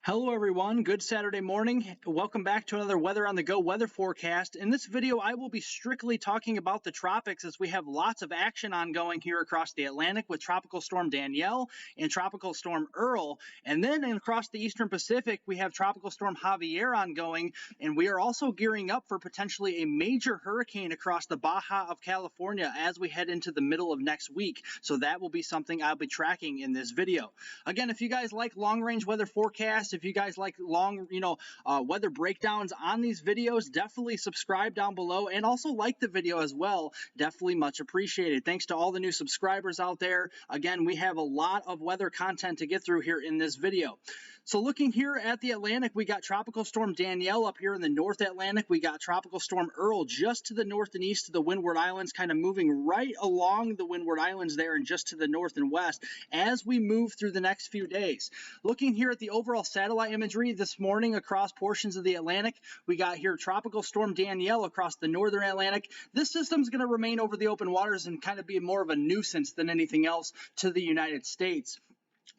Hello everyone, good Saturday morning. Welcome back to another Weather on the Go weather forecast. In this video, I will be strictly talking about the tropics as we have lots of action ongoing here across the Atlantic with Tropical Storm Danielle and Tropical Storm Earl. And then across the Eastern Pacific, we have Tropical Storm Javier ongoing, and we are also gearing up for potentially a major hurricane across the Baja of California as we head into the middle of next week. So that will be something I'll be tracking in this video. Again, if you guys like long-range weather forecasts, if you guys like long, weather breakdowns on these videos, definitely subscribe down below and also like the video as well. Definitely much appreciated. Thanks to all the new subscribers out there. Again, we have a lot of weather content to get through here in this video. So looking here at the Atlantic, we got Tropical Storm Danielle up here in the North Atlantic. We got Tropical Storm Earl just to the north and east of the Windward Islands, kind of moving right along the Windward Islands there and just to the north and west as we move through the next few days. Looking here at the overall satellite imagery this morning across portions of the Atlantic, we got here Tropical Storm Danielle across the northern Atlantic. This system is going to remain over the open waters and kind of be more of a nuisance than anything else to the United States.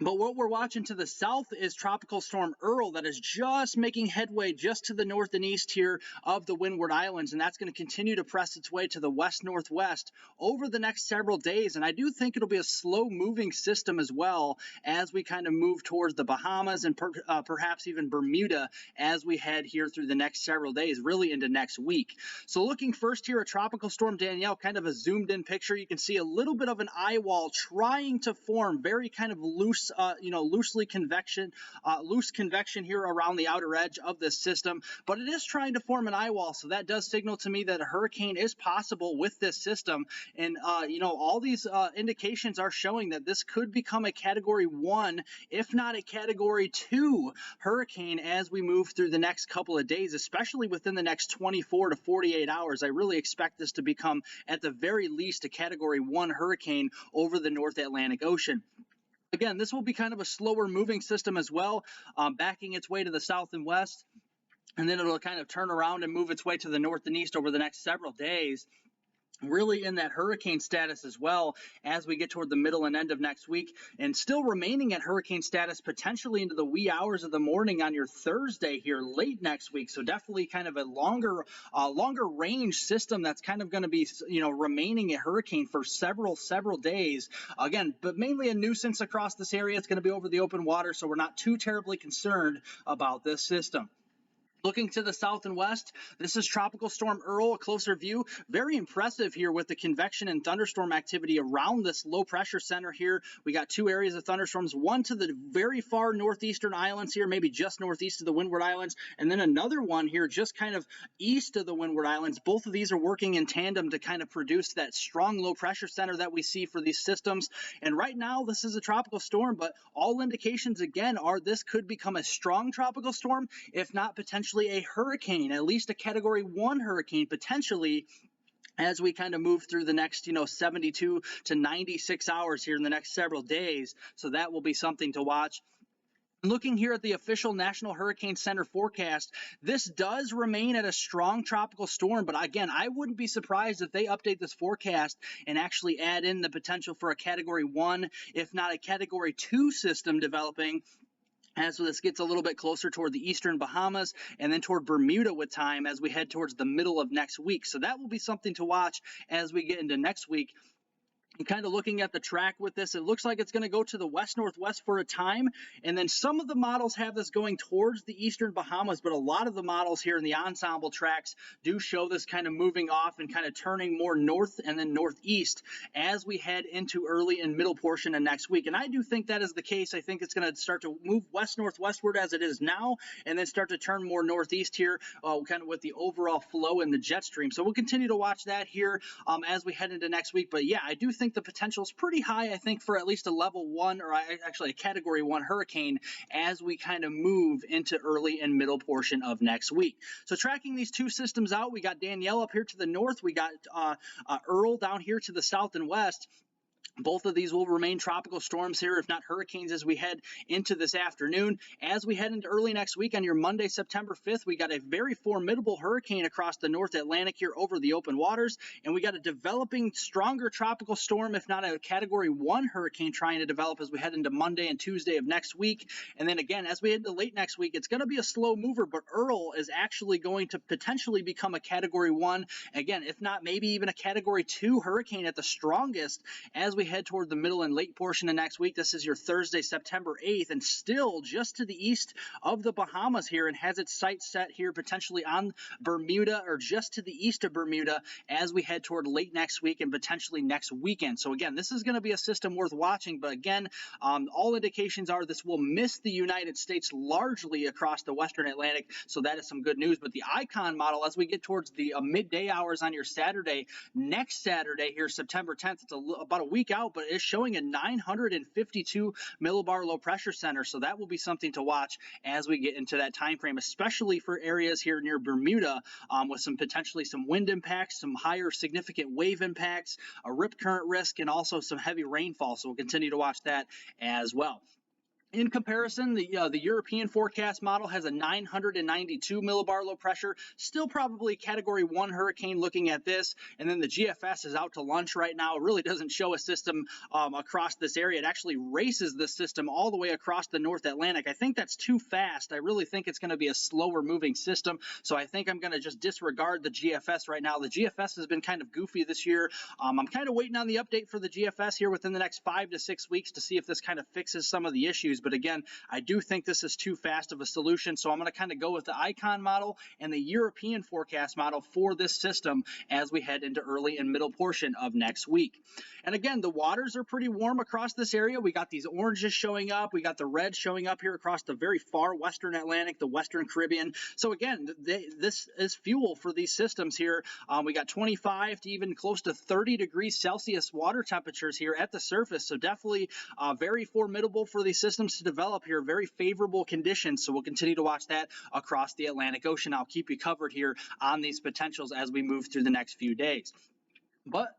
But what we're watching to the south is Tropical Storm Earl that is just making headway just to the north and east here of the Windward Islands, and that's going to continue to press its way to the west-northwest over the next several days. And I do think it'll be a slow-moving system as well as we kind of move towards the Bahamas and perhaps even Bermuda as we head here through the next several days, really into next week. So looking first here at Tropical Storm Danielle, kind of a zoomed-in picture, you can see a little bit of an eye wall trying to form, very kind of loose loose convection here around the outer edge of this system, but it is trying to form an eye wall, so that does signal to me that a hurricane is possible with this system. And all these indications are showing that this could become a Category 1, if not a Category 2 hurricane as we move through the next couple of days, especially within the next 24 to 48 hours. I really expect this to become, at the very least, a Category 1 hurricane over the North Atlantic Ocean. Again, this will be kind of a slower moving system as well, backing its way to the south and west, and then it'll kind of turn around and move its way to the north and east over the next several days, really in that hurricane status as well as we get toward the middle and end of next week, and still remaining at hurricane status potentially into the wee hours of the morning on your Thursday here late next week. So definitely kind of a longer range system that's kind of going to be remaining a hurricane for several days. Again, but mainly a nuisance across this area. It's going to be over the open water, so we're not too terribly concerned about this system. Looking to the south and west, this is Tropical Storm Earl, a closer view. Very impressive here with the convection and thunderstorm activity around this low pressure center here. We got two areas of thunderstorms, one to the very far northeastern islands here, maybe just northeast of the Windward Islands, and then another one here just kind of east of the Windward Islands. Both of these are working in tandem to kind of produce that strong low pressure center that we see for these systems. And right now, this is a tropical storm, but all indications again are this could become a strong tropical storm, if not potentially a hurricane, at least a Category 1 hurricane potentially, as we kind of move through the next 72 to 96 hours here in the next several days. So that will be something to watch. Looking here at the official National Hurricane Center forecast, this does remain at a strong tropical storm, but again, I wouldn't be surprised if they update this forecast and actually add in the potential for a Category 1, if not a Category 2 system developing as this gets a little bit closer toward the eastern Bahamas and then toward Bermuda with time as we head towards the middle of next week. So that will be something to watch as we get into next week. And kind of looking at the track with this, it looks like it's going to go to the west-northwest for a time, and then some of the models have this going towards the eastern Bahamas, but a lot of the models here in the ensemble tracks do show this kind of moving off and kind of turning more north and then northeast as we head into early and middle portion of next week. And I do think that is the case. I think it's going to start to move west-northwestward as it is now, and then start to turn more northeast here, kind of with the overall flow in the jet stream. So we'll continue to watch that here as we head into next week. But yeah, I do think the potential is pretty high, I think, for at least a level 1 or actually a Category 1 hurricane as we kind of move into early and middle portion of next week. So tracking these two systems out, we got Danielle up here to the north, we got Earl down here to the south and west. Both of these will remain tropical storms here, if not hurricanes, as we head into this afternoon. As we head into early next week on your Monday, September 5th, we got a very formidable hurricane across the North Atlantic here over the open waters, and we got a developing stronger tropical storm, if not a Category 1 hurricane trying to develop as we head into Monday and Tuesday of next week. And then again, as we head to late next week, it's going to be a slow mover, but Earl is actually going to potentially become a Category 1, again, if not maybe even a Category 2 hurricane at the strongest as we head toward the middle and late portion of next week. This is your Thursday, September 8th, and still just to the east of the Bahamas here, and has its sights set here potentially on Bermuda or just to the east of Bermuda as we head toward late next week and potentially next weekend. So again, this is going to be a system worth watching, but again, all indications are this will miss the United States largely across the western Atlantic, so that is some good news. But the ICON model, as we get towards the midday hours on your Saturday, next Saturday here, September 10th, it's about a week out, but it's showing a 952 millibar low pressure center, so that will be something to watch as we get into that time frame, especially for areas here near Bermuda, with some potentially some wind impacts, some higher significant wave impacts, a rip current risk, and also some heavy rainfall. So we'll continue to watch that as well. In comparison, the European forecast model has a 992 millibar low pressure, still probably Category 1 hurricane looking at this, and then the GFS is out to lunch right now. It really doesn't show a system across this area. It actually races the system all the way across the North Atlantic. I think that's too fast. I really think it's going to be a slower moving system, so I think I'm going to just disregard the GFS right now. The GFS has been kind of goofy this year. I'm kind of waiting on the update for the GFS here within the next 5 to 6 weeks to see if this kind of fixes some of the issues. But again, I do think this is too fast of a solution, so I'm going to kind of go with the ICON model and the European forecast model for this system as we head into early and middle portion of next week. And again, the waters are pretty warm across this area. We got these oranges showing up. We got the reds showing up here across the very far western Atlantic, the western Caribbean. So again, this is fuel for these systems here. We got 25 to even close to 30 degrees Celsius water temperatures here at the surface. So definitely very formidable for these systems to develop here, very favorable conditions. So we'll continue to watch that across the Atlantic Ocean. I'll keep you covered here on these potentials as we move through the next few days. But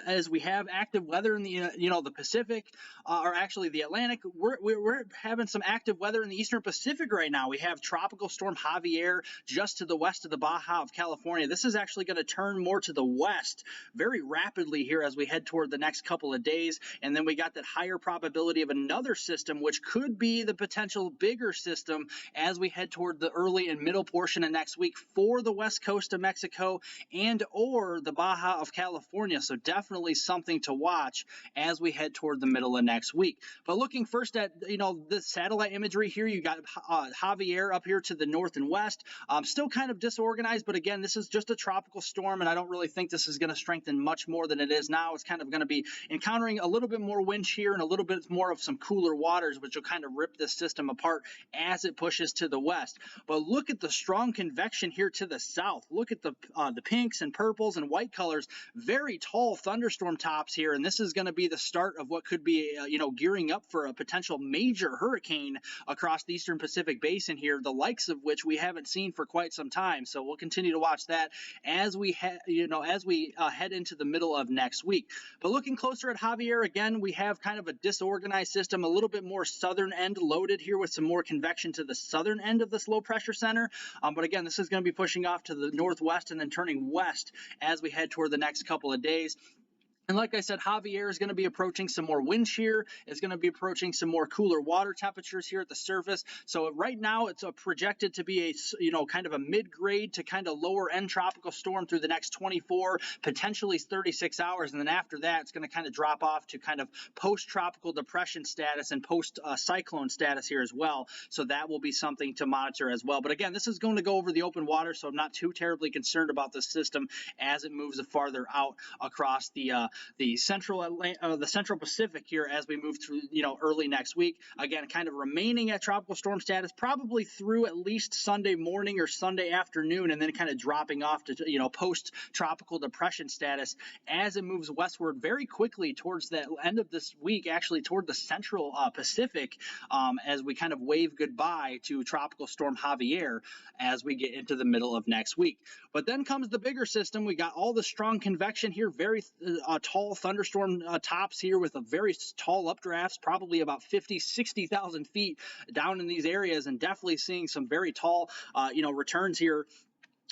as we have active weather in the the Pacific, or actually the Atlantic, we're having some active weather in the Eastern Pacific right now. We have Tropical Storm Javier just to the west of the Baja of California. This is actually going to turn more to the west very rapidly here as we head toward the next couple of days. And then we got that higher probability of another system, which could be the potential bigger system as we head toward the early and middle portion of next week for the west coast of Mexico and or the Baja of California. So definitely something to watch as we head toward the middle of next week. But looking first at the satellite imagery here, you got Javier up here to the north and west, still kind of disorganized, but again, this is just a tropical storm, and I don't really think this is going to strengthen much more than it is now. It's kind of going to be encountering a little bit more wind shear and a little bit more of some cooler waters, which will kind of rip this system apart as it pushes to the west. But look at the strong convection here to the south. Look at the pinks and purples and white colors. Very tall thunderstorm tops here, and this is going to be the start of what could be gearing up for a potential major hurricane across the Eastern Pacific Basin here, the likes of which we haven't seen for quite some time. So we'll continue to watch that as we head into the middle of next week. But looking closer at Javier, again, we have kind of a disorganized system, a little bit more southern end loaded here with some more convection to the southern end of this low pressure center. But again, this is going to be pushing off to the northwest and then turning west as we head toward the next couple of days. And like I said, Javier is going to be approaching some more wind shear. It's going to be approaching some more cooler water temperatures here at the surface. So right now it's projected to be a kind of a mid-grade to kind of lower end tropical storm through the next 24, potentially 36 hours. And then after that, it's going to kind of drop off to kind of post-tropical depression status and post-cyclone status here as well. So that will be something to monitor as well. But again, this is going to go over the open water, so I'm not too terribly concerned about this system as it moves farther out across the central Pacific here as we move through early next week. Again, kind of remaining at tropical storm status probably through at least Sunday morning or Sunday afternoon, and then kind of dropping off to post tropical depression status as it moves westward very quickly towards the end of this week, actually toward the central Pacific, as we kind of wave goodbye to tropical storm Javier as we get into the middle of next week. But then comes the bigger system. We got all the strong convection here, very tall thunderstorm tops here with a very tall updrafts, probably about 50, 60,000 feet down in these areas, and definitely seeing some very tall, returns here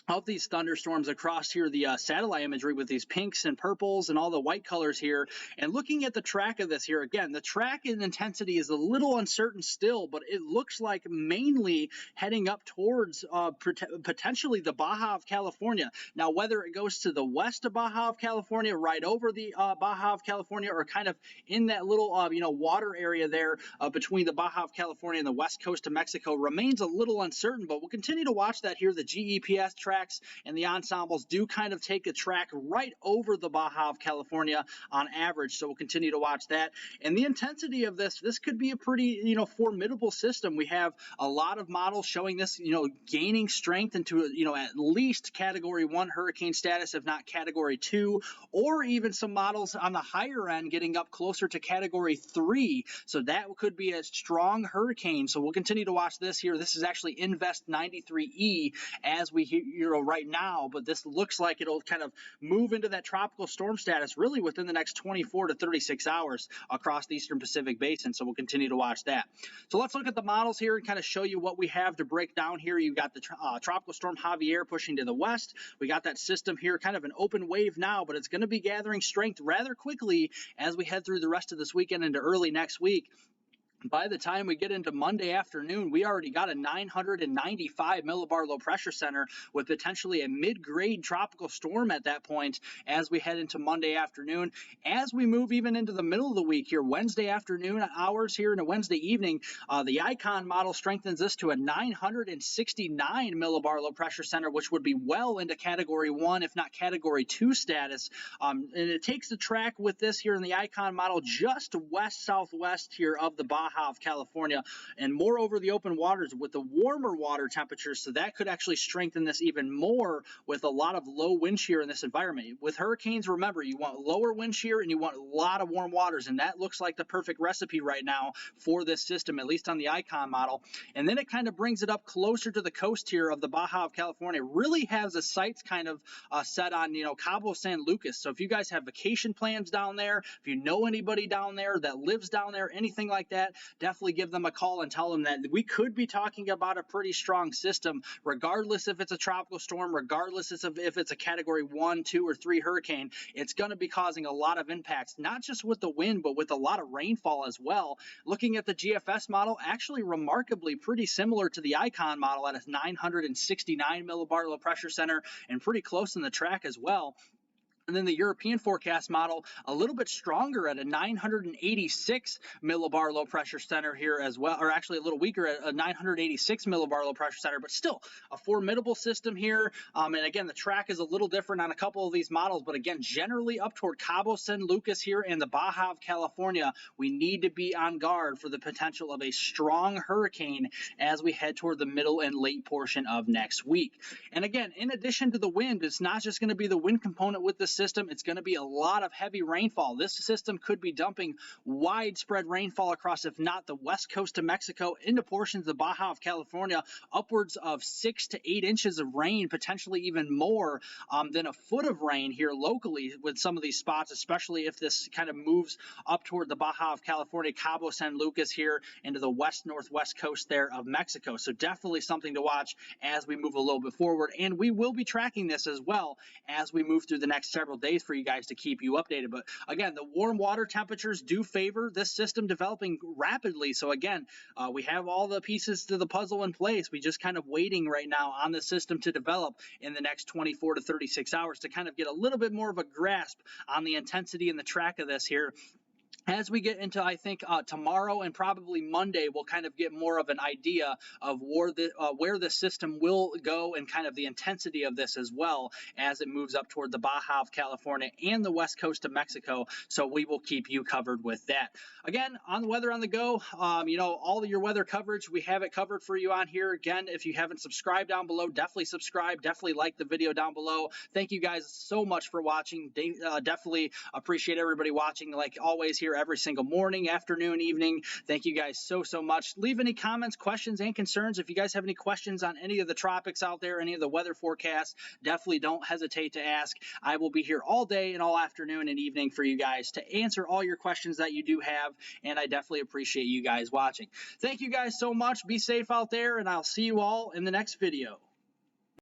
of these thunderstorms across here, the satellite imagery with these pinks and purples and all the white colors here. And looking at the track of this here, again, the track and intensity is a little uncertain still, but it looks like mainly heading up towards potentially the Baja of California. Now, whether it goes to the west of Baja of California, right over the Baja of California, or kind of in that little, water area there between the Baja of California and the west coast of Mexico remains a little uncertain, but we'll continue to watch that here. The GEPS tracks and the ensembles do kind of take a track right over the Baja of California on average, so we'll continue to watch that. And the intensity of this could be a pretty, formidable system. We have a lot of models showing this, gaining strength into, at least Category 1 hurricane status, if not Category 2, or even some models on the higher end getting up closer to Category 3, so that could be a strong hurricane. So we'll continue to watch this here. This is actually Invest 93E as we hear right now, but this looks like it'll kind of move into that tropical storm status really within the next 24 to 36 hours across the Eastern Pacific Basin, so we'll continue to watch that. So let's look at the models here and kind of show you what we have to break down here. You've got the Tropical Storm Javier pushing to the west. We got that system here, kind of an open wave now, but it's going to be gathering strength rather quickly as we head through the rest of this weekend into early next week. By the time we get into Monday afternoon, we already got a 995 millibar low pressure center with potentially a mid-grade tropical storm at that point as we head into Monday afternoon. As we move even into the middle of the week here, Wednesday afternoon hours here and a Wednesday evening, the ICON model strengthens this to a 969 millibar low pressure center, which would be well into Category 1, if not Category 2 status. And it takes the track with this here in the ICON model just west-southwest here of the Baja of California, and more over the open waters with the warmer water temperatures, so that could actually strengthen this even more with a lot of low wind shear in this environment. With hurricanes, remember, you want lower wind shear and you want a lot of warm waters, and that looks like the perfect recipe right now for this system, at least on the ICON model. And then it kind of brings it up closer to the coast here of the Baja of California. It really has the sights kind of set on, Cabo San Lucas. So if you guys have vacation plans down there, if you know anybody down there that lives down there, anything like that, definitely give them a call and tell them that we could be talking about a pretty strong system, regardless if it's a tropical storm, regardless if it's a Category 1, 2, or 3 hurricane. It's going to be causing a lot of impacts, not just with the wind, but with a lot of rainfall as well. Looking at the GFS model, actually remarkably pretty similar to the ICON model at a 969 millibar low pressure center and pretty close in the track as well. And then the European forecast model, a little bit stronger at a 986 millibar low pressure center here as well, or actually a little weaker at a 986 millibar low pressure center, but still a formidable system here. And again, the track is a little different on a couple of these models, but again, generally up toward Cabo San Lucas here and the Baja of California, we need to be on guard for the potential of a strong hurricane as we head toward the middle and late portion of next week. And again, in addition to the wind, it's not just going to be the wind component with this system, it's going to be a lot of heavy rainfall. This system could be dumping widespread rainfall across, if not the west coast of Mexico, into portions of the Baja of California, upwards of 6 to 8 inches of rain, potentially even more than a foot of rain here locally with some of these spots, especially if this kind of moves up toward the Baja of California, Cabo San Lucas here into the west-northwest coast there of Mexico. So definitely something to watch as we move a little bit forward, and we will be tracking this as well as we move through the next several days for you guys to keep you updated. But again, the warm water temperatures do favor this system developing rapidly. So again, we have all the pieces to the puzzle in place. We just kind of waiting right now on the system to develop in the next 24 to 36 hours to kind of get a little bit more of a grasp on the intensity and the track of this here. As we get into, I think, tomorrow and probably Monday, we'll kind of get more of an idea of where the system will go and kind of the intensity of this as well as it moves up toward the Baja of California and the west coast of Mexico. So we will keep you covered with that. Again, on Weather on the Go, all of your weather coverage, we have it covered for you on here. Again, if you haven't subscribed down below, definitely subscribe. Definitely like the video down below. Thank you guys so much for watching. Definitely appreciate everybody watching. Like always here here every single morning, afternoon, evening. Thank you guys so much. Leave any comments, questions, and concerns. If you guys have any questions on any of the tropics out there, any of the weather forecasts, definitely don't hesitate to ask. I will be here all day and all afternoon and evening for you guys to answer all your questions that you do have, and I definitely appreciate you guys watching. Thank you guys so much. Be safe out there, and I'll see you all in the next video.